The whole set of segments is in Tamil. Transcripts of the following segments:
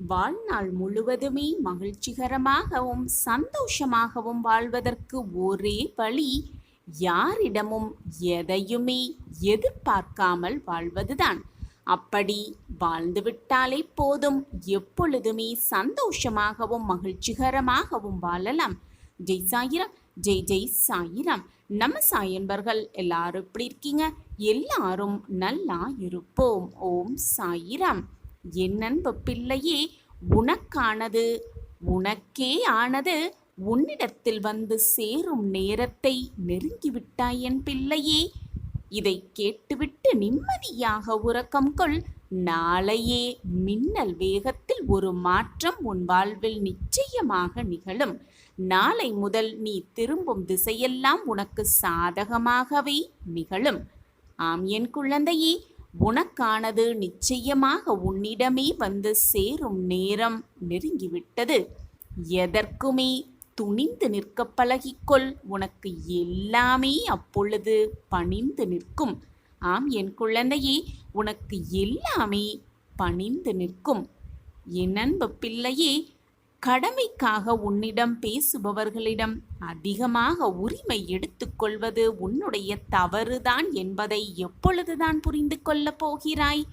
வாழ்நாள் முழுவதுமே மகிழ்ச்சிகரமாகவும் சந்தோஷமாகவும் வாழ்வதற்கு ஒரே வழி யாரிடமும் எதையுமே எதிர்பார்க்காமல் வாழ்வதுதான். அப்படி வாழ்ந்துவிட்டாலே போதும், எப்பொழுதுமே சந்தோஷமாகவும் மகிழ்ச்சிகரமாகவும் வாழலாம். ஜெய் சாயிராம், ஜெய் ஜெய் சாயிராம். நம்ம சாயன்பர்கள் எல்லாரும் எப்படி இருக்கீங்க? எல்லாரும் நல்லா இருப்போம். ஓம் சாயிராம். என் அன்பு பிள்ளையே, உனக்கானது உனக்கே ஆனது உன்னிடத்தில் வந்து சேரும் நேரத்தை நெருங்கிவிட்டாய் என் பிள்ளையே. இதை கேட்டுவிட்டு நிம்மதியாக உறக்கம் கொள். நாளையே மின்னல் வேகத்தில் ஒரு மாற்றம் உன் வாழ்வில் நிச்சயமாக நிகழும். நாளை முதல் நீ திரும்பும் திசையெல்லாம் உனக்கு சாதகமாகவே நிகழும். ஆம் என் குழந்தையே, உனக்கானது நிச்சயமாக உன்னிடமே வந்து சேரும் நேரம் நெருங்கிவிட்டது. எதற்குமே துணிந்து நிற்க பழகிக்கொள். உனக்கு எல்லாமே அப்பொழுது பணிந்து நிற்கும். ஆம் என் குழந்தையே, உனக்கு எல்லாமே பணிந்து நிற்கும். என் அன்பு பிள்ளையே, கடமைக்காக உன்னிடம் பேசுபவர்களிடம் அதிகமாக உரிமை எடுத்துக்கொள்வது உன்னுடைய தவறுதான் என்பதை எப்பொழுதுதான் புரிந்து கொள்ளப் போகிறாய்?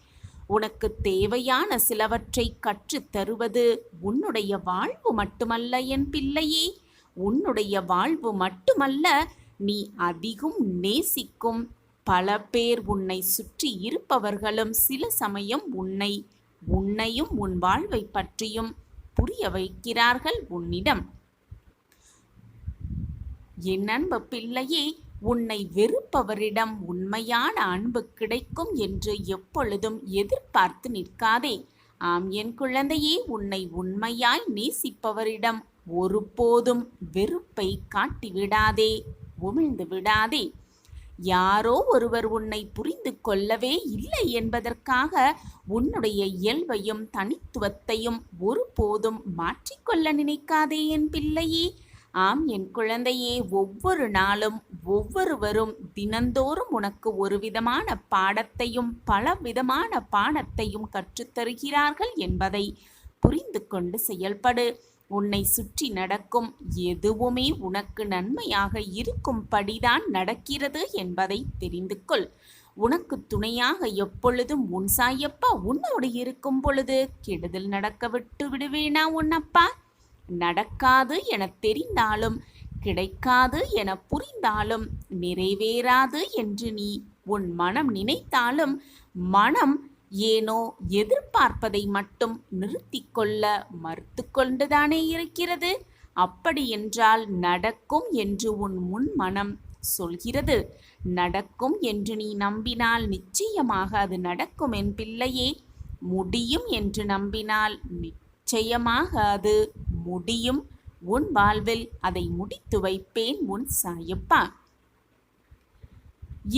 உனக்கு தேவையான சிலவற்றை கற்றுத் தருவது உன்னுடைய வாழ்வு மட்டுமல்ல என் பிள்ளையே. உன்னுடைய வாழ்வு மட்டுமல்ல, நீ அதிகம் நேசிக்கும் பல பேர் உன்னை சுற்றி இருப்பவர்களும் சில சமயம் உன்னையும் உன் வாழ்வை பற்றியும் புரிய வைக்கிறார்கள் உன்னிடம். என் அன்பு பிள்ளையே, உன்னை வெறுப்பவரிடம் உண்மையான அன்பு கிடைக்கும் என்று எப்பொழுதும் எதிர்பார்த்து நிற்காதே. ஆம் என் குழந்தையே, உன்னை உண்மையாய் நேசிப்பவரிடம் ஒருபோதும் வெறுப்பை காட்டிவிடாதே, உமிழ்ந்து விடாதே. யாரோ ஒருவர் உன்னை புரிந்து கொள்ளவே இல்லை என்பதற்காக உன்னுடைய இயல்பையும் தனித்துவத்தையும் ஒருபோதும் மாற்றிக்கொள்ள நினைக்காதே என் பிள்ளையே. ஆம் என் குழந்தையே, ஒவ்வொரு நாளும் ஒவ்வொருவரும் தினந்தோறும் உனக்கு ஒரு விதமான பாடத்தையும் பலவிதமான பாடத்தையும் கற்றுத்தருகிறார்கள் என்பதை புரிந்து கொண்டு செயல்படு. உன்னை சுற்றி நடக்கும் எதுவுமே உனக்கு நன்மையாக இருக்கும்படிதான் நடக்கிறது என்பதை தெரிந்து கொள். உனக்கு துணையாக எப்பொழுதும் உன் சாயப்பா உன்னோடு இருக்கும் பொழுது கெடுதல் நடக்க விட்டு விடுவேனா உன்னப்பா? நடக்காது என தெரிந்தாலும், கிடைக்காது என புரிந்தாலும், நிறைவேறாது என்று நீ உன் மனம் நினைத்தாலும், மனம் ஏனோ எதிர்பார்ப்பதை மட்டும் நிறுத்தி கொள்ள மறுத்து கொண்டுதானே இருக்கிறது. அப்படியென்றால் நடக்கும் என்று உன் முன் மனம் சொல்கிறது. நடக்கும் என்று நீ நம்பினால் நிச்சயமாக அது நடக்கும் என் பிள்ளையே. முடியும் என்று நம்பினால் நிச்சயமாக அது முடியும். உன் வாழ்வில் அதை முடித்து வைப்பேன் உன் சாயப்பா.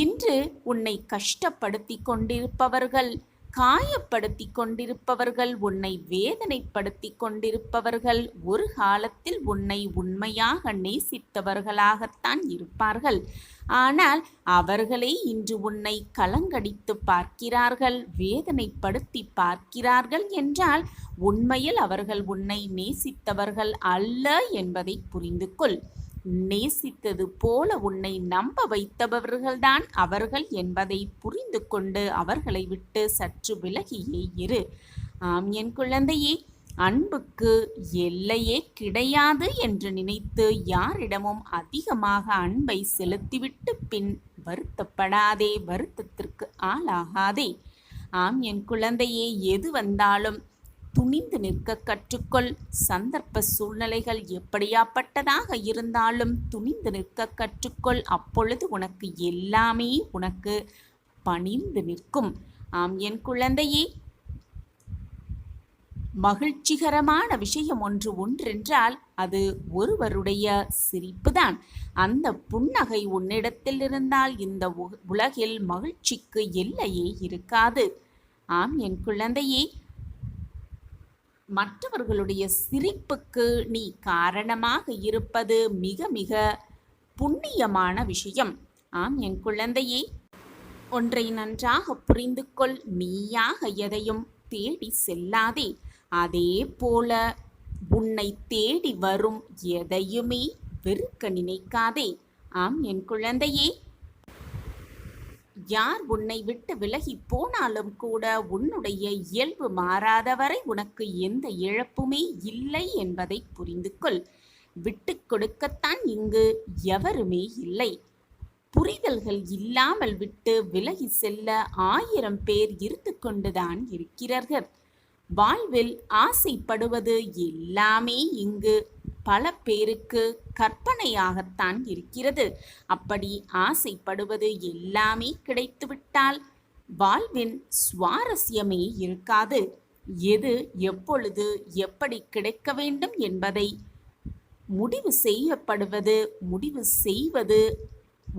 இன்று உன்னை கஷ்டப்படுத்தி கொண்டிருப்பவர்கள், காயப்படுத்தி கொண்டிருப்பவர்கள், உன்னை வேதனைப்படுத்தி கொண்டிருப்பவர்கள் ஒரு காலத்தில் உன்னை உண்மையாக நேசித்தவர்களாகத்தான் இருப்பார்கள். ஆனால் அவர்களே இன்று உன்னை கலங்கடித்து பார்க்கிறார்கள், வேதனைப்படுத்தி பார்க்கிறார்கள் என்றால் உண்மையில் அவர்கள் உன்னை நேசித்தவர்கள் அல்ல என்பதை புரிந்து கொள். நேசித்தது போல உன்னை நம்ப வைத்தவர்கள்தான் அவர்கள் என்பதை புரிந்து கொண்டு அவர்களை விட்டு சற்று விலகியே இரு. ஆம் என் குழந்தையே, அன்புக்கு எல்லையே கிடையாது என்று நினைத்து யாரிடமும் அதிகமாக அன்பை செலுத்திவிட்டு பின் வருத்தப்படாதே, வருத்தத்திற்கு ஆளாகாதே. ஆம் என் குழந்தையே, எது வந்தாலும் துணிந்து நிற்க கற்றுக்கொள். சந்தர்ப்ப சூழ்நிலைகள் எப்படியாப்பட்டதாக இருந்தாலும் துணிந்து நிற்க கற்றுக்கொள். அப்பொழுது உனக்கு எல்லாமே உனக்கு பணிந்து நிற்கும். ஆம் என் குழந்தையே, மகிழ்ச்சிகரமான விஷயம் ஒன்றென்றால் அது ஒருவருடைய சிரிப்புதான். அந்த புன்னகை உன்னிடத்தில் இருந்தால் இந்த உலகில் மகிழ்ச்சிக்கு எல்லையே இருக்காது. ஆம் என் குழந்தையே, மற்றவர்களுடைய சிரிப்புக்கு நீ காரணமாக இருப்பது மிக மிக புண்ணியமான விஷயம். ஆம் என் குழந்தையே, ஒன்றை நன்றாக புரிந்து கொள். நீயாக எதையும் தேடி செல்லாதே. அதே போல உன்னை தேடி வரும் எதையுமே வெறுக்க நினைக்காதே. ஆம் என் குழந்தையே, யார் உன்னை விட்டு விலகி போனாலும் கூட உன்னுடைய இயல்பு மாறாதவரை உனக்கு எந்த இழப்புமே இல்லை என்பதை புரிந்து கொள். விட்டு கொடுக்கத்தான் இங்கு எவருமே இல்லை. புரிதல்கள் இல்லாமல் விட்டு விலகி செல்ல 1000 பேர் இருந்து கொண்டுதான் இருக்கிறார்கள். வாழ்வில் ஆசைப்படுவது எல்லாமே இங்கு பல பேருக்கு கற்பனையாகத்தான் இருக்கிறது. அப்படி ஆசைப்படுவது எல்லாமே கிடைத்துவிட்டால் வாழ்வின் சுவாரஸ்யமே இருக்காது. எது எப்பொழுது எப்படி கிடைக்க வேண்டும் என்பதை முடிவு செய்வது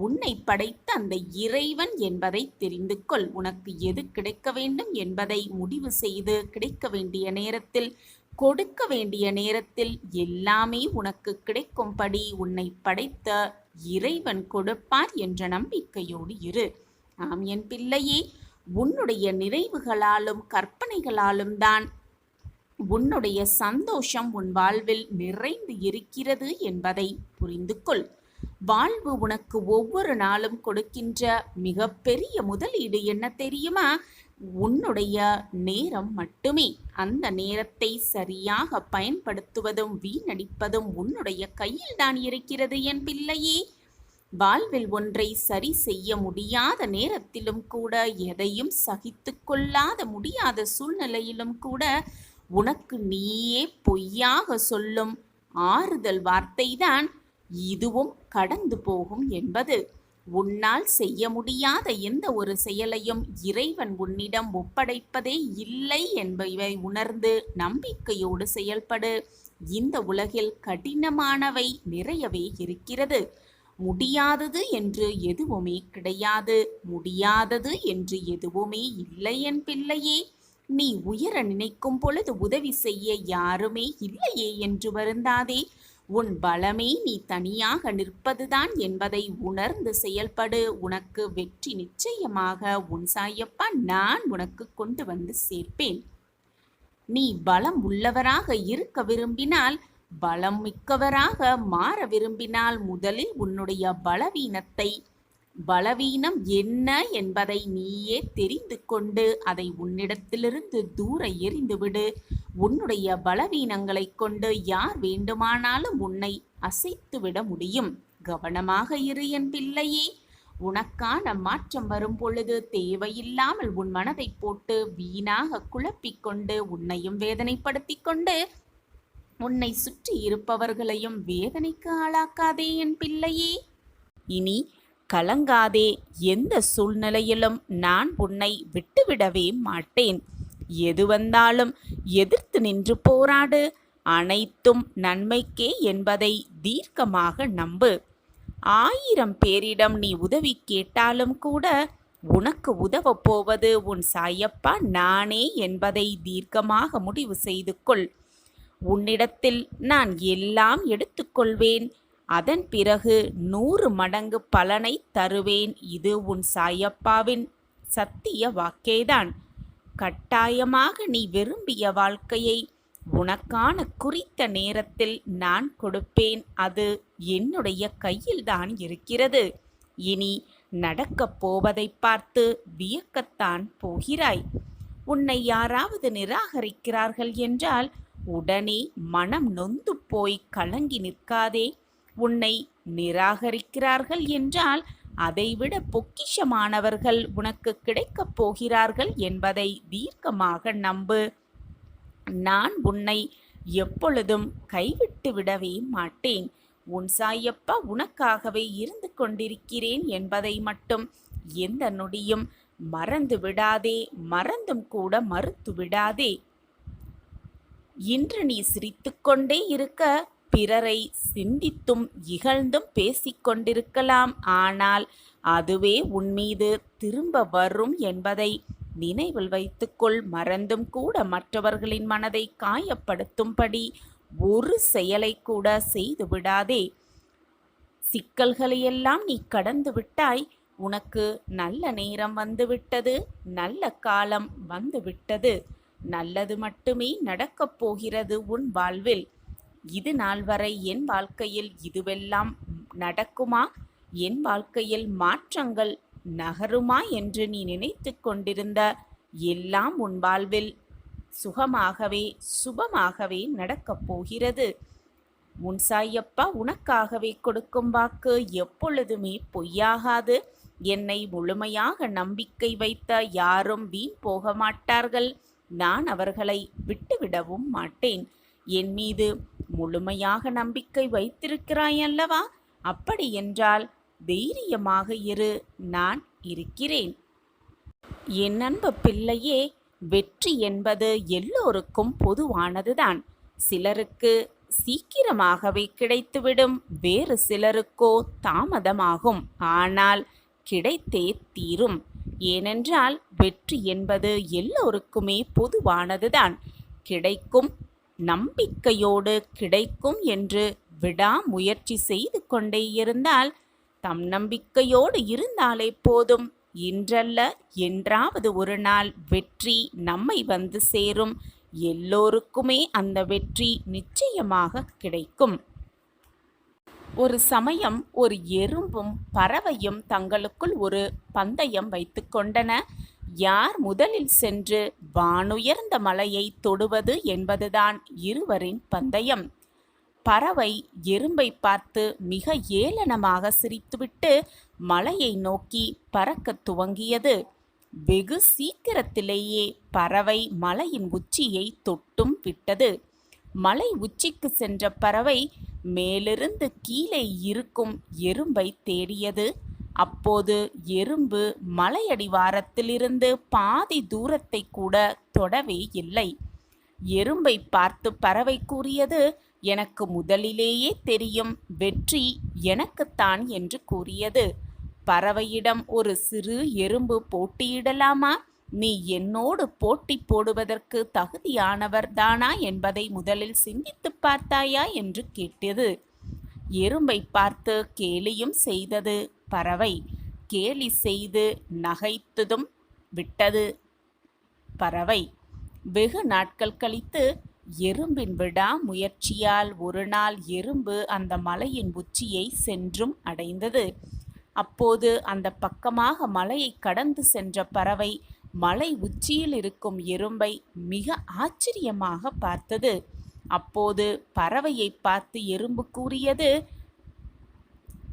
உன்னை படைத்த அந்த இறைவன் என்பதை தெரிந்து கொள். உனக்கு எது கிடைக்க வேண்டும் என்பதை முடிவு செய்து கிடைக்க வேண்டிய நேரத்தில், கொடுக்க வேண்டிய நேரத்தில் எல்லாமே உனக்கு கிடைக்கும்படி உன்னை படைத்த இறைவன் கொடுப்பார் என்ற நம்பிக்கையோடு இரு. ஆம் என் பிள்ளையே, உன்னுடைய நிறைவுகளாலும் கற்பனைகளாலும் தான் உன்னுடைய சந்தோஷம் உன் வாழ்வில் நிறைந்து இருக்கிறது என்பதை புரிந்து கொள். வாழ்வு உனக்கு ஒவ்வொரு நாளும் கொடுக்கின்ற மிகப்பெரிய முதலீடு என்ன தெரியுமா? உன்னுடைய நேரம் மட்டுமே. அந்த நேரத்தை சரியாக பயன்படுத்துவதும் வீணடிப்பதும் உன்னுடைய கையில் தான் இருக்கிறது என் பிள்ளையே. வாழ்வில் ஒன்றை சரி செய்ய முடியாத நேரத்திலும் கூட, எதையும் சகித்து கொள்ளாத முடியாத சூழ்நிலையிலும் கூட உனக்கு நீயே பொய்யாக சொல்லும் ஆறுதல் வார்த்தைதான் இதுவும் கடந்து போகும் என்பது. உன்னால் செய்ய முடியாத எந்த ஒரு செயலையும் இறைவன் உன்னிடம் ஒப்படைப்பதே இல்லை என்பதை உணர்ந்து நம்பிக்கையோடு செயல்படு. இந்த உலகில் கடினமானவை நிறையவே இருக்கிறது. முடியாதது என்று எதுவுமே கிடையாது. முடியாதது என்று எதுவுமே இல்லை என் பிள்ளையே. நீ உயர நினைக்கும் பொழுது உதவி செய்ய யாருமே இல்லையே என்று வருந்தாதே. உன் பலமே நீ தனியாக நிற்பதுதான் என்பதை உணர்ந்து செயல்படு. உனக்கு வெற்றி நிச்சயமாக உன் சாயப்பா நான் உனக்கு கொண்டு வந்து சேர்ப்பேன். நீ பலம் உள்ளவராக இருக்க விரும்பினால், பலம் மிக்கவராக மாற விரும்பினால், முதலில் உன்னுடைய பலவீனம் என்ன என்பதை நீயே தெரிந்து கொண்டு அதை உன்னிடத்திலிருந்து தூர எறிந்துவிடு. உன்னுடைய பலவீனங்களை கொண்டு யார் வேண்டுமானாலும் உன்னை அசைத்துவிட முடியும். கவனமாக இரு என் பிள்ளையே. உனக்கான மாற்றம் வரும் பொழுது தேவையில்லாமல் உன் மனதை போட்டு வீணாக குழப்பிக்கொண்டு உன்னையும் வேதனைப்படுத்தி கொண்டு உன்னை சுற்றி இருப்பவர்களையும் வேதனைக்கு ஆளாக்காதே என் பிள்ளையே. இனி கலங்காதே. எந்த சூழ்நிலையிலும் நான் உன்னை விட்டுவிடவே மாட்டேன். எது வந்தாலும் எதிர்த்து நின்று போராடு. அனைத்தும் நன்மைக்கே என்பதை தீர்க்கமாக நம்பு. 1000 பேரிடம் நீ உதவி கேட்டாலும் கூட உனக்கு உதவப் போவது உன் சாயப்பா நானே என்பதை தீர்க்கமாக முடிவு செய்து கொள். உன்னிடத்தில் நான் எல்லாம் எடுத்துக்கொள்வேன். அதன் பிறகு 100 மடங்கு பலனை தருவேன். இது உன் சாயப்பாவின் சத்திய வாக்கேதான். கட்டாயமாக நீ விரும்பிய வாழ்க்கையை உனக்கான குறித்த நேரத்தில் நான் கொடுப்பேன். அது என்னுடைய கையில்தான் இருக்கிறது. இனி நடக்கப் போவதை பார்த்து வியக்கத்தான் போகிறாய். உன்னை யாராவது நிராகரிக்கிறார்கள் என்றால் உடனே மனம் நொந்து போய் கலங்கி நிற்காதே. உன்னை நிராகரிக்கிறார்கள் என்றால் அதைவிட பொக்கிஷமானவர்கள் உனக்கு கிடைக்கப் போகிறார்கள் என்பதை தீர்க்கமாக நம்பு. நான் உன்னை எப்பொழுதும் கைவிட்டு விடவே மாட்டேன். உன் சாயப்பா உனக்காகவே இருந்து கொண்டிருக்கிறேன் என்பதை மட்டும் எந்த நொடியும் மறந்து விடாதே. மறந்தும் கூட மறுத்து விடாதே. இன்று நீ சிரித்துக்கொண்டே இருக்க, பிறரை சிந்தித்தும் இகழ்ந்தும் பேசிக்கொண்டிருக்கலாம். ஆனால் அதுவே உன்மீது திரும்ப வரும் என்பதை நினைவில் வைத்துக்கொள். மறந்தும் கூட மற்றவர்களின் மனதை காயப்படுத்தும்படி ஒரு செயலை கூட செய்து விடாதே. சிக்கல்களையெல்லாம் நீ கடந்து விட்டாய். உனக்கு நல்ல நேரம் வந்துவிட்டது. நல்ல காலம் வந்துவிட்டது. நல்லது மட்டுமே நடக்கப் போகிறது உன் வாழ்வில். இது நாள் வரை என் வாழ்க்கையில் இதுவெல்லாம் நடக்குமா, என் வாழ்க்கையில் மாற்றங்கள் நகருமா என்று நீ நினைத்து கொண்டிருந்த எல்லாம் உன் வாழ்வில் சுகமாகவே சுபமாகவே நடக்கப் போகிறது. உன் சாயப்பா உனக்காகவே கொடுக்கும் வாக்கு எப்பொழுதுமே பொய்யாகாது. என்னை முழுமையாக நம்பிக்கை வைத்த யாரும் வீண் போக மாட்டார்கள். நான் அவர்களை விட்டுவிடவும் மாட்டேன். என் மீது முழுமையாக நம்பிக்கை வைத்திருக்கிறாய் அல்லவா? அப்படி என்றால் தைரியமாக இரு, நான் இருக்கிறேன். என் அன்பு பிள்ளையே, வெற்றி என்பது எல்லோருக்கும் பொதுவானதுதான். சிலருக்கு சீக்கிரமாகவே கிடைத்துவிடும், வேறு சிலருக்கோ தாமதமாகும். ஆனால் கிடைத்தே தீரும். ஏனென்றால் வெற்றி என்பது எல்லோருக்குமே பொதுவானதுதான். கிடைக்கும் நம்பிக்கையோடு கிடைக்கும் என்று விடாமுயற்சி செய்து கொண்டே இருந்தால், தம் நம்பிக்கையோடு இருந்தாலே போதும். இன்றல்ல என்றாவது ஒரு நாள் வெற்றி நம்மை வந்து சேரும். எல்லோருக்குமே அந்த வெற்றி நிச்சயமாக கிடைக்கும். ஒரு சமயம் ஒரு எறும்பும் பறவையும் தங்களுக்குள் ஒரு பந்தயம் வைத்து கொண்டன. யார் முதலில் சென்று வானுயர்ந்த மலையை தொடுவது என்பதுதான் இருவரின் பந்தயம். பறவை எறும்பை பார்த்து மிக ஏளனமாக சிரித்துவிட்டு மலையை நோக்கி பறக்கத் துவங்கியது. வெகு சீக்கிரத்திலேயே பறவை மலையின் உச்சியை தொட்டும் விட்டது. மலை உச்சிக்கு சென்ற பறவை மேலிருந்து கீழே இருக்கும் எறும்பை தேடியது. அப்போது எறும்பு மலையடிவாரத்திலிருந்து பாதி தூரத்தை கூட தொடவே இல்லை. எறும்பை பார்த்து பறவை கூறியது, எனக்கு முதலிலேயே தெரியும், வெற்றி எனக்குத்தான் என்று கூறியது. பறவையிடம் ஒரு சிறு எறும்பு போட்டியிடலாமா? நீ என்னோடு போட்டி போடுவதற்கு தகுதியானவர் தானா என்பதை முதலில் சிந்தித்து பார்த்தாயா என்று கேட்டது. எறும்பை பார்த்து கேலியும் செய்தது பறவை. கேலி செய்து நகைத்ததும் விட்டது பறவை. வெகு நாட்கள் கழித்து எறும்பின் விடாமுயற்சியால் ஒரு நாள் எறும்பு அந்த மலையின் உச்சியை சென்றும் அடைந்தது. அப்போது அந்த பக்கமாக மலையை கடந்து சென்ற பறவை மலை உச்சியில் இருக்கும் எறும்பை மிக ஆச்சரியமாக பார்த்தது. அப்போது பறவையை பார்த்து எறும்பு கூறியது,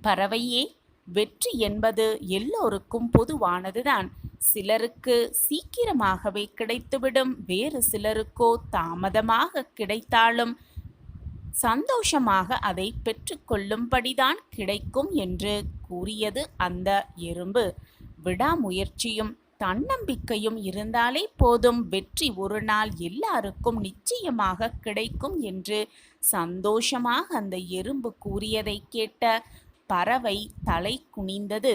பறவையே, வெற்றி என்பது எல்லோருக்கும் பொதுவானதுதான். சிலருக்கு சீக்கிரமாகவே கிடைத்துவிடும், வேறு சிலருக்கோ தாமதமாக கிடைத்தாலும் சந்தோஷமாக அதை பெற்றுக்கொள்ளும்படிதான் கிடைக்கும் என்று கூறியது அந்த எறும்பு. விடாமுயற்சியும் தன்னம்பிக்கையும் இருந்தாலே போதும், வெற்றி ஒரு நாள் எல்லாருக்கும் நிச்சயமாக கிடைக்கும் என்று சந்தோஷமாக அந்த எறும்பு கூறியதை கேட்ட பறவை தலை குனிந்தது.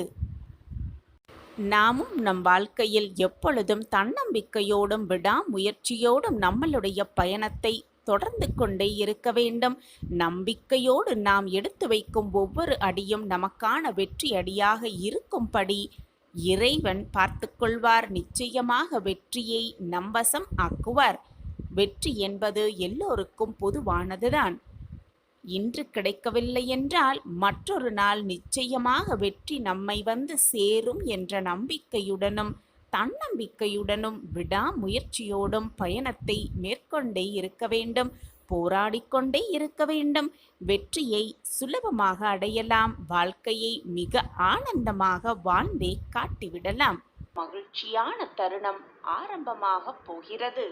நாமும் நம் வாழ்க்கையில் எப்பொழுதும் தன்னம்பிக்கையோடும் விடாமுயற்சியோடும் நம்மளுடைய பயணத்தை தொடர்ந்து கொண்டே இருக்க வேண்டும். நம்பிக்கையோடு நாம் எடுத்து வைக்கும் ஒவ்வொரு அடியும் நமக்கான வெற்றி அடியாக இருக்கும்படி இறைவன் பார்த்து கொள்வார். நிச்சயமாக வெற்றியை நம்வசம் ஆக்குவார். வெற்றி என்பது எல்லோருக்கும் பொதுவானதுதான். இன்று கிடைக்கவில்லை என்றால் மற்றொரு நாள் நிச்சயமாக வெற்றி நம்மை வந்து சேரும் என்ற நம்பிக்கையுடனும் தன்னம்பிக்கையுடனும் விடாமுயற்சியோடும் பயணத்தை மேற்கொண்டே இருக்க வேண்டும். போராடிக்கொண்டே இருக்க வேண்டும். வெற்றியை சுலபமாக அடையலாம். வாழ்க்கையை மிக ஆனந்தமாக வாழ்ந்தே காட்டிவிடலாம். மகிழ்ச்சியான தருணம் ஆரம்பமாக போகிறது.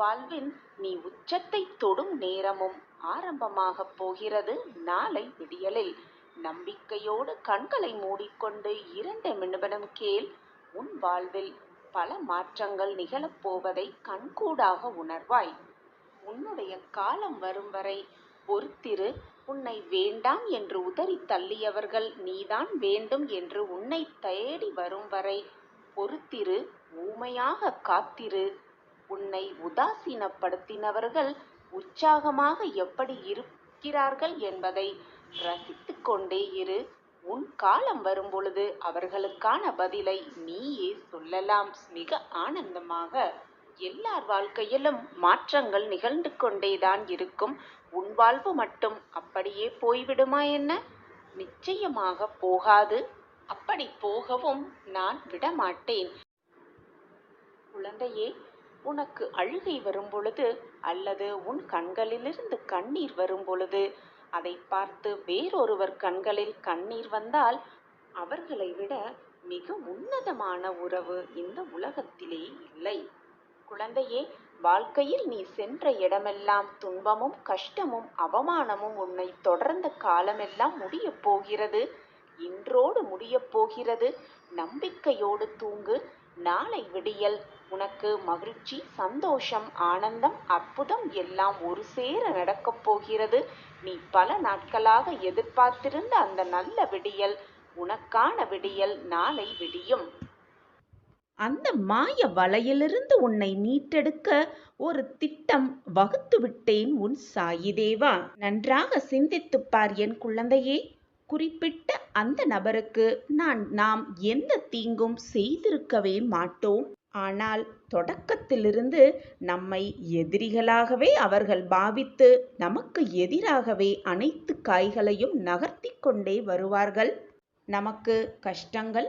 வாழ்வின் நீ உச்சத்தை தொடும் நேரமும் ஆரம்பமாக போகிறது. நாளை விடியலில் நம்பிக்கையோடு கண்களை மூடிக்கொண்டு 2 நிமிடம் கேள். உன் வாழ்வில் பல மாற்றங்கள் நிகழப்போவதை கண்கூடாக உணர்வாய். உன்னுடைய காலம் வரும் வரை பொறுத்திரு. உன்னை வேண்டாம் என்று உதறி தள்ளியவர்கள் நீதான் வேண்டும் என்று உன்னை தேடி வரும் வரை பொறுத்திரு. ஊமையாக காத்திரு. உன்னை உதாசீனப்படுத்தினவர்கள் உற்சாகமாக எப்படி இருக்கிறார்கள் என்பதை ரசித்து கொண்டே இரு. உன் காலம் வரும்பொழுது அவர்களுக்கான பதிலை நீயே சொல்லலாம். மிக ஆனந்தமாக எல்லார் வாழ்க்கையிலும் மாற்றங்கள் நிகழ்ந்து கொண்டேதான் இருக்கும். உன் வாழ்வு மட்டும் அப்படியே போய்விடுமா என்ன? நிச்சயமாக போகாது. அப்படி போகவும் நான் விடமாட்டேன். குழந்தையே, உனக்கு அழுகை வரும் பொழுது அல்லது உன் கண்களிலிருந்து கண்ணீர் வரும் பொழுது அதை பார்த்து வேறொருவர் கண்களில் கண்ணீர் வந்தால் அவர்களை விட மிக உன்னதமான உறவு இந்த உலகத்திலே இல்லை. குழந்தையே, வாழ்க்கையில் நீ சென்ற இடமெல்லாம் துன்பமும் கஷ்டமும் அவமானமும் உன்னை தொடர்ந்த காலமெல்லாம் முடியப் போகிறது. இன்றோடு முடியப் போகிறது. நம்பிக்கையோடு தூங்கு. நாளை விடியல் உனக்கு மகிழ்ச்சி, சந்தோஷம், ஆனந்தம், அற்புதம் எல்லாம் ஒரு சேர நடக்கப் போகிறது. நீ பல நாட்களாக எதிர்பார்த்திருந்த அந்த நல்ல விடியல், உனக்கான விடியல் நாளை விடியும். அந்த மாய வலையிலிருந்து உன்னை மீட்டெடுக்க ஒரு திட்டம் வகுத்து விட்டேன் உன் சாயி தேவா. நன்றாக சிந்தித்துப் பார் என் குழந்தையே. குறிப்பிட்ட அந்த நபருக்கு நாம் எந்த தீங்கும் செய்திருக்கவே மாட்டோம். ஆனால் தொடக்கத்திலிருந்து நம்மை எதிரிகளாகவே அவர்கள் பாவித்து நமக்கு எதிராகவே அனைத்து காய்களையும் நகர்த்தி கொண்டே வருவார்கள். நமக்கு கஷ்டங்கள்,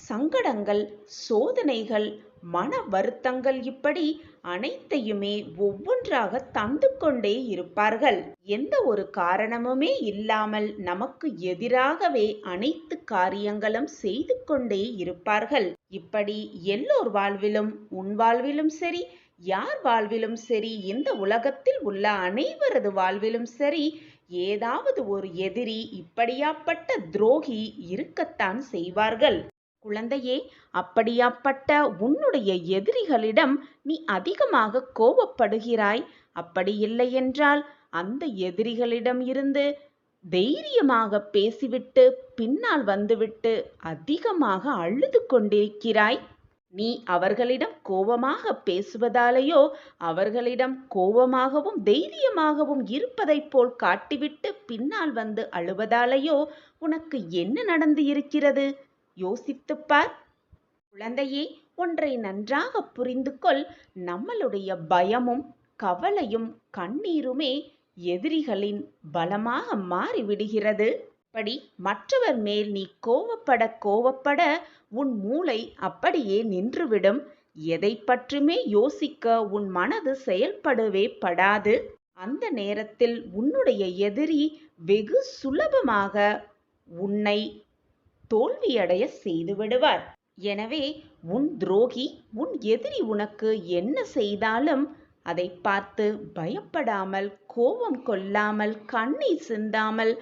சங்கடங்கள், சோதனைகள், மன வருத்தங்கள் இப்படி அனைத்தையுமே ஒவ்வொன்றாக தந்து கொண்டே இருப்பார்கள். எந்த ஒரு காரணமுமே இல்லாமல் நமக்கு எதிராகவே அனைத்து காரியங்களும் செய்து கொண்டே இருப்பார்கள். இப்படி எல்லோர் வாழ்விலும், உன் வாழ்விலும் சரி, யார் வாழ்விலும் சரி, இந்த உலகத்தில் உள்ள அனைவரது வாழ்விலும் சரி, ஏதாவது ஒரு எதிரி, இப்படியாப்பட்ட துரோகி இருக்கத்தான் செய்வார்கள். குழந்தையே, அப்படியாப்பட்ட உன்னுடைய எதிரிகளிடம் நீ அதிகமாக கோபப்படுகிறாய். அப்படி இல்லையென்றால் அந்த எதிரிகளிடம் இருந்து தைரியமாக பேசிவிட்டு பின்னால் வந்துவிட்டு அதிகமாக அழுது கொண்டிருக்கிறாய். நீ அவர்களிடம் கோபமாக பேசுவதாலேயோ, அவர்களிடம் கோபமாகவும் தைரியமாகவும் இருப்பதைப் போல் காட்டிவிட்டு பின்னால் வந்து அழுவதாலேயோ உனக்கு என்ன நடந்து இருக்கிறது? யோசித்துப்பார். குழந்தையே, ஒன்றை நன்றாக புரிந்து கொள். நம்மளுடைய பயமும் கவலையும் கண்ணீருமே எதிரிகளின் பலமாக மாறிவிடுகிறது. அப்படி மற்றவர் மேல் நீ கோவப்பட உன் மூளை அப்படியே நின்றுவிடும். எதை பற்றியுமே யோசிக்க உன் மனது செயல்படவே படாது. அந்த நேரத்தில் உன்னுடைய எதிரி வெகு சுலபமாக உன்னை தோல்வியடைய செய்து விடுவார். எனவே உன் துரோகி, உன் எதிரி உனக்கு என்ன செய்தாலும் அதை பார்த்து பயப்படாமல், கோபம் கொள்ளாமல், கண்ணீர் சிந்தாமல்,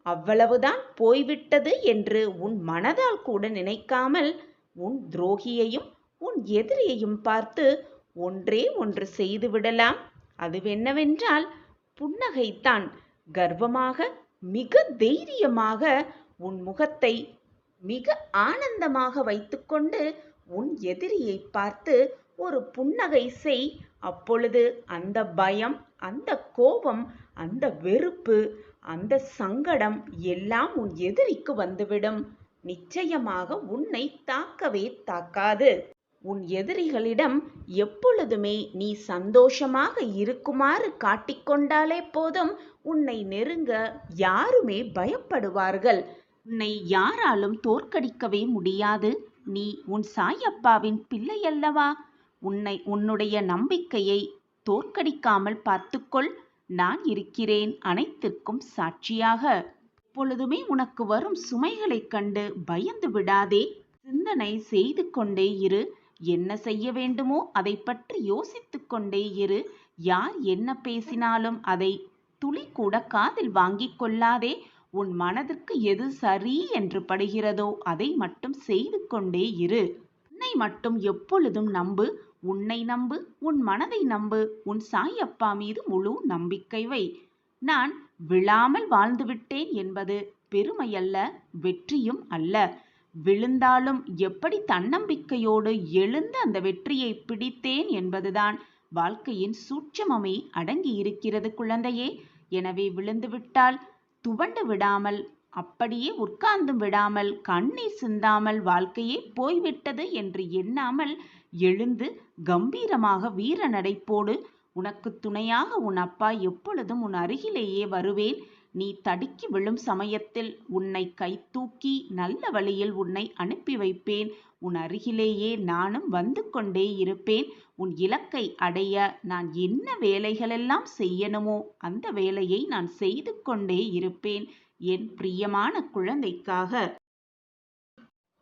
அவ்வளவுதான் போய்விட்டது என்று உன் மனதால் கூட நினைக்காமல் உன் துரோகியையும் உன் எதிரியையும் பார்த்து ஒன்றே ஒன்று செய்து விடலாம். அதுவென்னவென்றால் புன்னகைத்தான். கர்வமாக, மிக தைரியமாக உன் முகத்தை மிக ஆனந்தமாக வைத்துக்கொண்டு உன் எதிரியை பார்த்து ஒரு புன்னகை செய். அப்பொழுது அந்த பயம், அந்த கோபம், அந்த வெறுப்பு, அந்த சங்கடம் எல்லாம் உன் எதிரிக்கு வந்துவிடும். நிச்சயமாக உன்னை தாக்கவே தாக்காது. உன் எதிரிகளிடம் எப்பொழுதுமே நீ சந்தோஷமாக இருக்குமாறு காட்டிக்கொண்டாலே போதும், உன்னை நெருங்க யாருமே பயப்படுவார்கள். உன்னை யாராலும் தோற்கடிக்கவே முடியாது. நீ உன் சாயப்பாவின் பிள்ளை அல்லவா? உன்னுடைய நம்பிக்கையை தோற்கடிக்காமல் பார்த்துக்கொள். நான் இருக்கிறேன் அனைத்திற்கும் சாட்சியாக. எப்பொழுதுமே உனக்கு வரும் சுமைகளைக் கண்டு பயந்து விடாதே. சிந்தனை செய்து கொண்டே இரு. என்ன செய்ய வேண்டுமோ அதை பற்றி யோசித்து கொண்டே இரு. யார் என்ன பேசினாலும் அதை துளி கூட காதில் வாங்கிக் கொள்ளாதே. உன் மனதிற்கு எது சரி என்று படுகிறதோ அதை மட்டும் செய்து கொண்டே இரு. உன்னை மட்டும் எப்பொழுதும் நம்பு. உன்னை நம்பு, உன் மனதை நம்பு. உன் சாயப்பா மீது முழு நம்பிக்கை வை. நான் விழாமல் வாழ்ந்துவிட்டேன் என்பது பெருமையல்ல, வெற்றியும் அல்ல. விழுந்தாலும் எப்படி தன்னம்பிக்கையோடு எழுந்து அந்த வெற்றியை பிடித்தேன் என்பதுதான் வாழ்க்கையின் சூட்சமமே அடங்கி இருக்கிறது குழந்தையே. எனவே விழுந்துவிட்டால் துவண்டு விடாமல் அப்படியே உட்கார்ந்தும் விடாமல் கண்ணீர் சிந்தாமல் வாழ்க்கையே போய்விட்டது என்று எண்ணாமல் எழுந்து கம்பீரமாக வீர நடைப்போடு. உனக்கு துணையாக உன் அப்பா எப்பொழுதும் உன் அருகிலேயே வருவேன். நீ தடுக்கி விழும் சமயத்தில் உன்னை கைதூக்கி நல்ல வழியில் உன்னை அனுப்பி வைப்பேன். உன் அருகிலேயே நானும் வந்து கொண்டே இருப்பேன். உன் இலக்கை அடைய நான் என்ன வேலைகளெல்லாம் செய்யணுமோ அந்த வேலையை நான் செய்து கொண்டே இருப்பேன். என் பிரியமான குழந்தைக்காக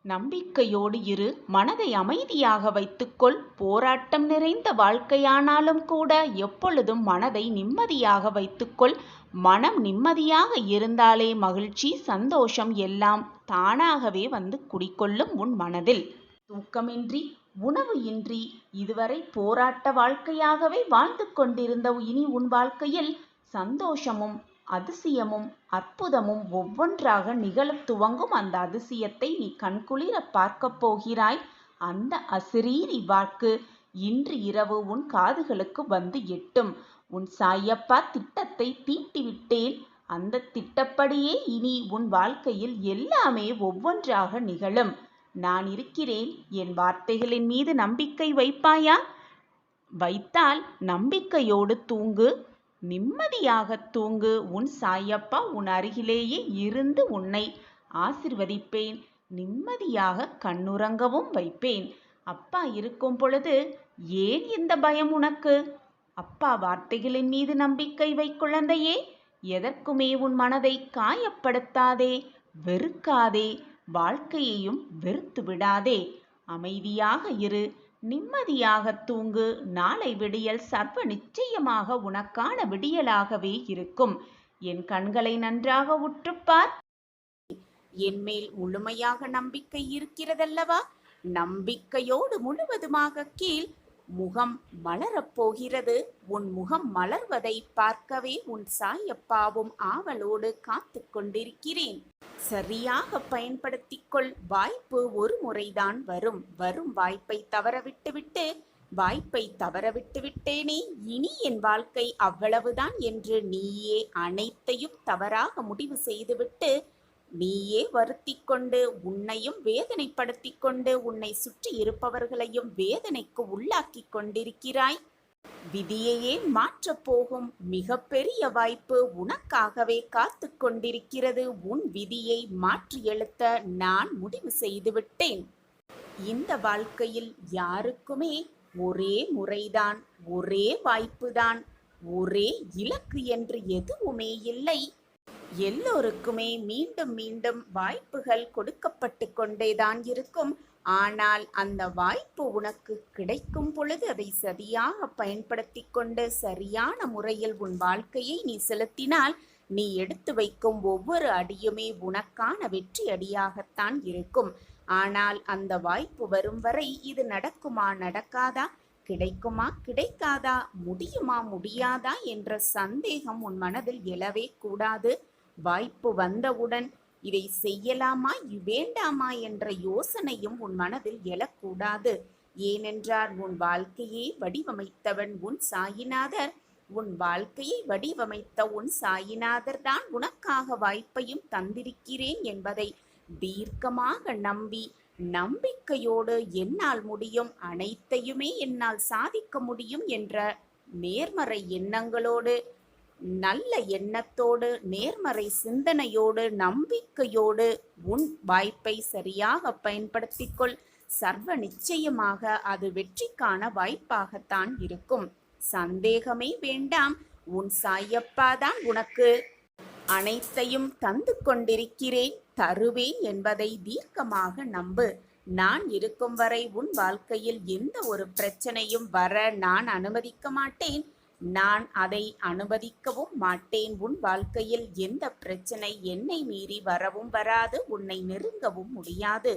நம்பிக்கையோடு இரு. மனதை அமைதியாக வைத்துக்கொள். போராட்டம் நிறைந்த வாழ்க்கையானாலும் கூட எப்பொழுதும் மனதை நிம்மதியாக வைத்துக்கொள். மனம் நிம்மதியாக இருந்தாலே மகிழ்ச்சி சந்தோஷம் எல்லாம் தானாகவே வந்து குடிக்கொள்ளும் உன் மனதில். தூக்கமின்றி உணவு இன்றி இதுவரை போராட்ட வாழ்க்கையாகவே வாழ்ந்து கொண்டிருந்த இனி உன் வாழ்க்கையில் சந்தோஷமும் அதிசயமும் அற்புதமும் ஒவ்வொன்றாக நிகழத் துவங்கும். அந்த அதிசயத்தை நீ கண்குளிர பார்க்கப் போகிறாய். அந்த அசிரீரி வாக்கு இன்று இரவு உன் காதுகளுக்கு வந்து எட்டும். உன் சாயப்பா திட்டத்தை தீட்டிவிட்டேன். அந்த திட்டப்படியே இனி உன் வாழ்க்கையில் எல்லாமே ஒவ்வொன்றாக நிகழும். நான் இருக்கிறேன். என் வார்த்தைகளின் மீது நம்பிக்கை வைப்பாயா? வைத்தால் நம்பிக்கையோடு தூங்கு. நிம்மதியாக தூங்கு. உன் சாயப்பா உன் அருகிலேயே இருந்து உன்னை ஆசிர்வதிப்பேன். நிம்மதியாக கண்ணுறங்கவும் வைப்பேன். அப்பா இருக்கும் பொழுது ஏன் இந்த பயம் உனக்கு? அப்பா வார்த்தைகளின் மீது நம்பிக்கை வை குழந்தையே. எதற்குமே உன் மனதை காயப்படுத்தாதே, வெறுக்காதே, வாழ்க்கையையும் வெறுத்து விடாதே. அமைதியாக இரு. நிம்மதியாக தூங்கு. நாளை விடியல் சர்வ நிச்சயமாக உனக்கான விடியலாகவே இருக்கும். என் கண்களை நன்றாக உற்றுப்பார். என்மேல் முழுமையாக நம்பிக்கை இருக்கிறதல்லவா? நம்பிக்கையோடு முழுவதுமாக கீழ். முகம் மலரப்போகிறது. உன் முகம் மலர்வதை பார்க்கவே உன் சாயப்பாவும் ஆவலோடு காத்து கொண்டிருக்கிறேன். சரியாக பயன்படுத்திக்கொள். வாய்ப்பு ஒரு முறைதான் வரும். வரும் வாய்ப்பை தவறவிட்டுவிட்டு வாய்ப்பை தவறவிட்டுவிட்டேனே, இனி என் வாழ்க்கை அவ்வளவுதான் என்று நீயே அனைத்தையும் தவறாக முடிவு செய்துவிட்டு நீயே வருத்தி கொண்டு உன்னையும் வேதனைப்படுத்தி கொண்டு உன்னை சுற்றி இருப்பவர்களையும் வேதனைக்கு உள்ளாக்கி கொண்டிருக்கிறாய். விதியையே மாற்றப் போகும் மிகப்பெரிய வாய்ப்பு உனக்காகவே காத்து கொண்டிருக்கிறது. உன் விதியை மாற்றி எழுத்த நான் முடிவு செய்துவிட்டேன். இந்த வாழ்க்கையில் யாருக்குமே ஒரே முறைதான், ஒரே வாய்ப்புதான், ஒரே இலக்கு என்று எதுவுமே இல்லை. எல்லோருக்குமே மீண்டும் மீண்டும் வாய்ப்புகள் கொடுக்கப்பட்டு கொண்டேதான் இருக்கும். ஆனால் அந்த வாய்ப்பு உனக்கு கிடைக்கும் பொழுது அதை சரியாக பயன்படுத்தி கொண்டு சரியான முறையில் உன் வாழ்க்கையை நீ செலுத்தினால் நீ எடுத்து வைக்கும் ஒவ்வொரு அடியுமே உனக்கான வெற்றி அடியாகத்தான் இருக்கும். ஆனால் அந்த வாய்ப்பு வரும் வரை இது நடக்குமா நடக்காதா, கிடைக்குமா கிடைக்காதா, முடியுமா முடியாதா என்ற சந்தேகம் உன் மனதில் எழவே கூடாது. வாய்ப்பு வந்தவுடன் இதை செய்யலாமா வேண்டாமா என்ற யோசனையும் உன் மனதில் எழக்கூடாது. ஏனென்றால் உன் வாழ்க்கையை வடிவமைத்தவன் உன் சாயிநாதர். உன் வாழ்க்கையை வடிவமைத்த உன் சாயிநாதர் தான் உனக்காக வாய்ப்பையும் தந்திருக்கிறேன் என்பதை தீர்க்கமாக நம்பி நம்பிக்கையோடு என்னால் முடியும், அனைத்தையுமே என்னால் சாதிக்க முடியும் என்ற நேர்மறை எண்ணங்களோடு, நல்ல எண்ணத்தோடு, நேர்மறை சிந்தனையோடு, நம்பிக்கையோடு உன் வாய்ப்பை சரியாக பயன்படுத்திக்கொள். சர்வ நிச்சயமாக அது வெற்றிக்கான வாய்ப்பாகத்தான் இருக்கும். சந்தேகமே வேண்டாம். உன் சாயப்பாதான் உனக்கு அனைத்தையும் தந்து கொண்டிருக்கிறேன், தருவேன் என்பதை தீர்க்கமாக நம்பு. நான் இருக்கும் வரை உன் வாழ்க்கையில் எந்த ஒரு பிரச்சனையும் வர நான் அனுமதிக்க மாட்டேன். நான் அதை அனுமதிக்கவும் மாட்டேன். உன் வாழ்க்கையில் எந்த பிரச்சனை என்னை மீறி வரவும் வராது, உன்னை நெருங்கவும் முடியாது.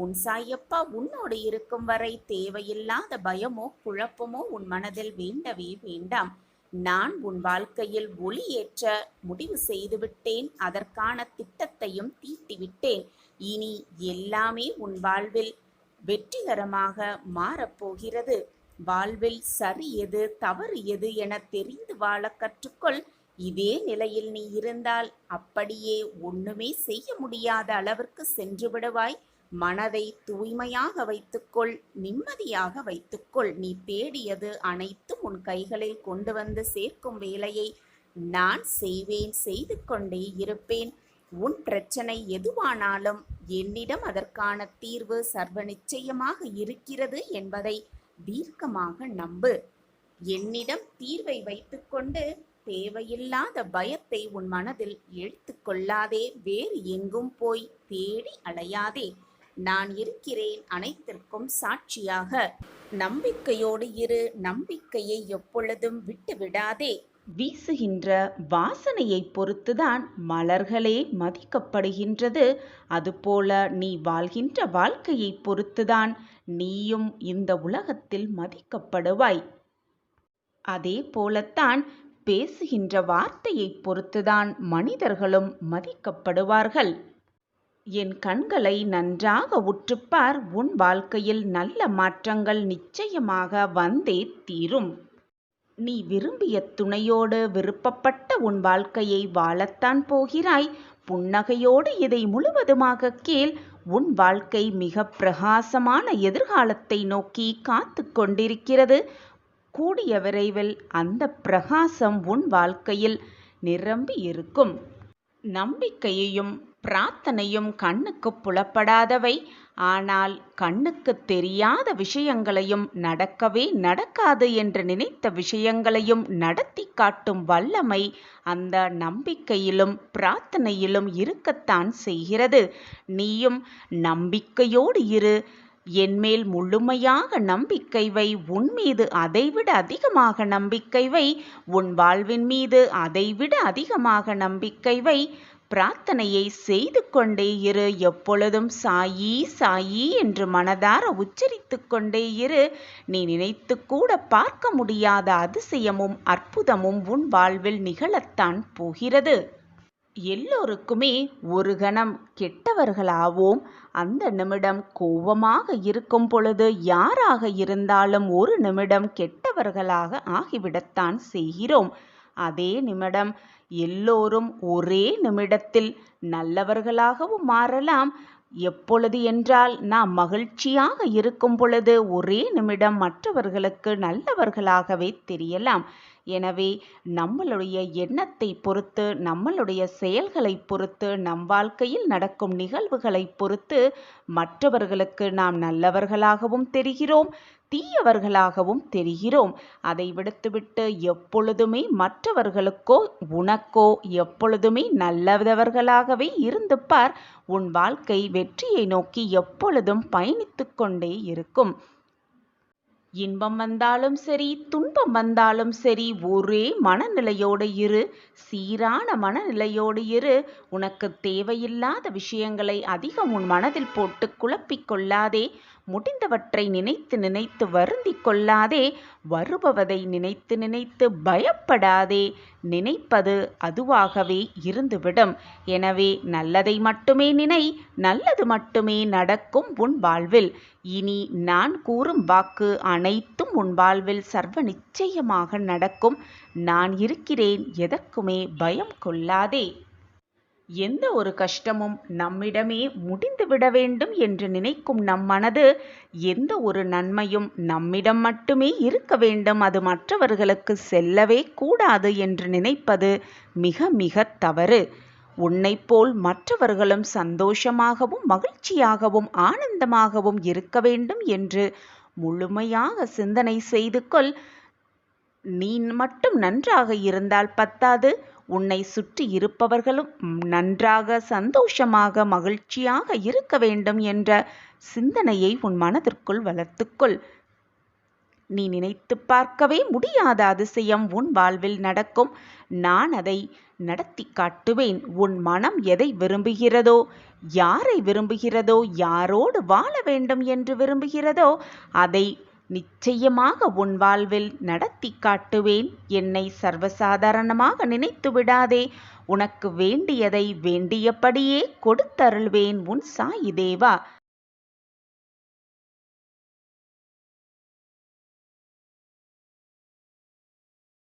உன் சாயப்பா உன்னோடு இருக்கும் வரை தேவையில்லாத பயமோ குழப்பமோ உன் மனதில் வேண்டவே வேண்டாம். நான் உன் வாழ்க்கையில் ஒளியேற்ற முடிவு செய்துவிட்டேன். அதற்கான திட்டத்தையும் தீட்டிவிட்டேன். இனி எல்லாமே உன் வாழ்வில் வெற்றிகரமாக மாறப்போகிறது. வாழ்வில் சரி எது தவறு எது என தெரிந்து வாழ கற்றுக்கொள். இதே நிலையில் நீ இருந்தால் அப்படியே ஒண்ணுமே செய்ய முடியாத அளவிற்கு சென்று விடுவாய். மனதை தூய்மையாக வைத்துக்கொள், நிம்மதியாக வைத்துக்கொள். நீ தேடியது அனைத்தும் உன் கைகளில் கொண்டு வந்து சேர்க்கும் வேலையை நான் செய்வேன், செய்து கொண்டே இருப்பேன். உன் பிரச்சனை எதுவானாலும் என்னிடம் அதற்கான தீர்வு சர்வ நிச்சயமாக இருக்கிறது என்பதை தீர்க்கமாக நம்பு. என்னிடம் தீர்வை வைத்துக்கொண்டு தேவையில்லாத பயத்தை உன் மனதில் இழுத்துக் கொள்ளாதே. வேறு எங்கும் போய் தேடி அலையாதே. நான் இருக்கிறேன் அனைத்திற்கும் சாட்சியாக. நம்பிக்கையோடு இரு. நம்பிக்கையை எப்பொழுதும் விட்டு விடாதே. வீசுகின்ற வாசனையை பொறுத்துதான் மலர்களே மதிக்கப்படுகின்றது. அதுபோல நீ வாழ்கின்ற வாழ்க்கையை பொறுத்துதான் நீயும் இந்த உலகத்தில் மதிக்கப்படுவாய். அதே போலத்தான் பேசுகின்ற வார்த்தையை பொறுத்துதான் மனிதர்களும் மதிக்கப்படுவார்கள். என் கண்களை நன்றாக உற்றுப்பார். உன் வாழ்க்கையில் நல்ல மாற்றங்கள் நிச்சயமாக வந்தே தீரும். நீ விரும்பிய துணையோடு விருப்பப்பட்ட உன் வாழ்க்கையை வாழத்தான் போகிறாய். புன்னகையோடு இதை முழுவதுமாக கேள். உன் வாழ்க்கை மிக பிரகாசமான எதிர்காலத்தை நோக்கி காத்து கொண்டிருக்கிறது. கூடிய விரைவில் அந்த பிரகாசம் உன் வாழ்க்கையில் நிரம்பி இருக்கும். நம்பிக்கையையும் பிரார்த்தனையும் கண்ணுக்கு புலப்படாதவை. ஆனால் கண்ணுக்கு தெரியாத விஷயங்களையும் நடக்கவே நடக்காது என்று நினைத்த விஷயங்களையும் நடத்தி காட்டும் வல்லமை அந்த நம்பிக்கையிலும் பிரார்த்தனையிலும் இருக்கத்தான் செய்கிறது. நீயும் நம்பிக்கையோடு இரு. என்மேல் முழுமையாக நம்பிக்கை வை. உன் மீது அதைவிட அதிகமாக நம்பிக்கை வை. உன் வாழ்வின் மீது அதைவிட அதிகமாக நம்பிக்கை வை. பிரார்த்தனையை செய்து கொண்டே இரு. எப்பொழுதும் சாயி சாயி என்று மனதார உச்சரித்து கொண்டே இரு. நீ நினைத்து கூட பார்க்க முடியாத அதிசயமும் அற்புதமும் உன் வாழ்வில் நிகழத்தான் போகிறது. எல்லோருக்குமே ஒரு கணம் கெட்டவர்களாவோம். அந்த நிமிடம் கோபமாக இருக்கும் பொழுது யாராக இருந்தாலும் ஒரு நிமிடம் கெட்டவர்களாக ஆகிவிடத்தான் செய்கிறோம். அதே நிமிடம் எல்லோரும் ஒரே நிமிடத்தில் நல்லவர்களாகவும் மாறலாம். எப்பொழுது என்றால் நாம் மகிழ்ச்சியாக இருக்கும் பொழுது ஒரே நிமிடம் மற்றவர்களுக்கு நல்லவர்களாகவே தெரியலாம். எனவே நம்மளுடைய எண்ணத்தை பொறுத்து, நம்மளுடைய செயல்களை பொறுத்து, நம் வாழ்க்கையில் நடக்கும் நிகழ்வுகளை பொறுத்து மற்றவர்களுக்கு நாம் நல்லவர்களாகவும் தெரிகிறோம், தீயவர்களாகவும் தெரிகிறோம். அதை விடுத்துவிட்டு எப்பொழுதுமே மற்றவர்களுக்கோ உனக்கோ எப்பொழுதுமே நல்லவர்களாகவே இருந்து பார். உன் வாழ்க்கை வெற்றியை நோக்கி எப்பொழுதும் பயணித்து கொண்டே இருக்கும். இன்பம் வந்தாலும் சரி, துன்பம் வந்தாலும் சரி, ஒரே மனநிலையோடு இரு. சீரான மனநிலையோடு இரு. உனக்கு தேவையில்லாத விஷயங்களை அதிகம் உன் மனதில் போட்டு குழப்பிக் கொள்ளாதே. முடிந்தவற்றை நினைத்து நினைத்து வருந்தி கொள்ளாதே. வருபவதை நினைத்து நினைத்து பயப்படாதே. நினைப்பது அதுவாகவே இருந்துவிடும். எனவே நல்லதை மட்டுமே நினை. நல்லது மட்டுமே நடக்கும் உன் வாழ்வில். இனி நான் கூறும் வாக்கு அனைத்தும் உன் வாழ்வில் சர்வ நிச்சயமாக நடக்கும். நான் இருக்கிறேன். எதற்குமே பயம் கொள்ளாதே. எந்த ஒரு கஷ்டமும் நம்மிடமே முடிந்துவிட வேண்டும் என்று நினைக்கும் நம் மனது எந்த ஒரு நன்மையும் நம்மிடம் மட்டுமே இருக்க வேண்டும், அது மற்றவர்களுக்கு செல்லவே கூடாது என்று நினைப்பது மிக மிக தவறு. உன்னைப் போல் மற்றவர்களும் சந்தோஷமாகவும் மகிழ்ச்சியாகவும் ஆனந்தமாகவும் இருக்க வேண்டும் என்று முழுமையாக சிந்தனை செய்து கொள். நீ மட்டும் நன்றாக இருந்தால் பத்தாது, உன்னை சுற்றி இருப்பவர்களும் நன்றாக சந்தோஷமாக மகிழ்ச்சியாக இருக்க வேண்டும் என்ற சிந்தனையை உன் மனதிற்குள் வளர்த்துக்கொள். நீ நினைத்து பார்க்கவே முடியாத அதிசயம் உன் வாழ்வில் நடக்கும். நான் அதை நடத்தி காட்டுவேன். உன் மனம் எதை விரும்புகிறதோ, யாரை விரும்புகிறதோ, யாரோடு வாழ வேண்டும் என்று விரும்புகிறதோ அதை நிச்சயமாக உன் வாழ்வில் நடத்தி காட்டுவேன். என்னை சர்வசாதாரணமாக நினைத்து விடாதே. உனக்கு வேண்டியதை வேண்டியபடியே கொடுத்தருள்வேன். உன் சாயி தேவா.